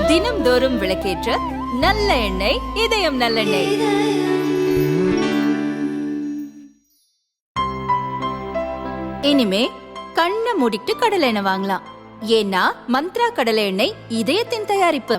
தினம்தோறும் விளக்கேற்ற நல்ல எண்ணெய் இதயம் நல்லெண்ணெய். இனிமே கண்ணை மூடிட்டு கடலை எண்ணெய் வாங்கலாம். ஏன்னா மந்த்ரா கடலை எண்ணெய் இதயத்தின் தயாரிப்பு.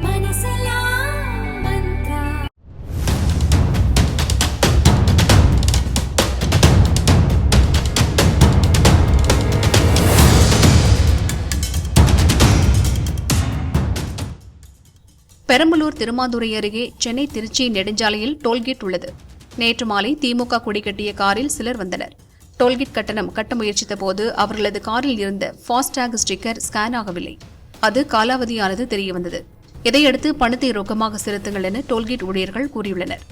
பெரம்பலூர் திருமாதுரை அருகே சென்னை திருச்சி நெடுஞ்சாலையில் டோல்கேட் உள்ளது. நேற்று மாலை திமுக கொடி கட்டிய காரில் சிலர் வந்தனர். டோல்கேட் கட்டணம் கட்ட முயற்சித்த போது அவர்களது காரில் இருந்த ஃபாஸ்டாக் ஸ்டிக்கர் ஸ்கேன் ஆகவில்லை. அது காலாவதியானது தெரியவந்தது. இதையடுத்து பணத்தை ரொக்கமாக செலுத்துங்கள் என டோல்கேட் ஊழியர்கள் கூறியுள்ளனர்.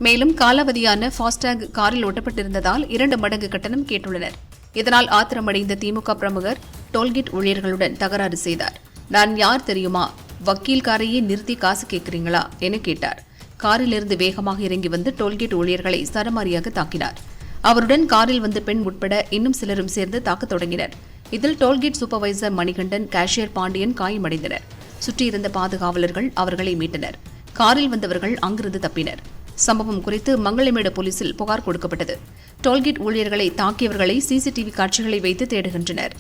மேலும் காலாவதியான ஃபாஸ்டாக் காரில் ஒட்டப்பட்டிருந்ததால் 2 மடங்கு கட்டணம் கேட்டுள்ளனர். இதனால் ஆத்திரமடைந்த திமுக பிரமுகர் டோல்கேட் ஊழியர்களுடன் தகராறு செய்தார். நான் யார் தெரியுமா, வக்கீல் காரையே நிறுத்தி காசு கேட்கிறீங்களா என கேட்டார். காரிலிருந்து வேகமாக இறங்கி வந்து டோல்கேட் ஊழியர்களை சரமாரியாக தாக்கினார். அவருடன் காரில் வந்த பெண் உட்பட இன்னும் சிலரும் சேர்ந்து தாக்கத் தொடங்கினர். இதில் toll gate supervisor Manikandan, cashier Pandian காயமடைந்தனர். சுற்றியிருந்த பாதுகாவலர்கள் அவர்களை மீட்டனர். காரில் வந்தவர்கள் அங்கிருந்து தப்பினர். சம்பவம் குறித்து மங்களமேடு போலீசில் புகார் கொடுக்கப்பட்டது. டோல்கேட் ஊழியர்களை தாக்கியவர்களை சிசிடிவி காட்சிகளை வைத்து தேடுகின்றனர்.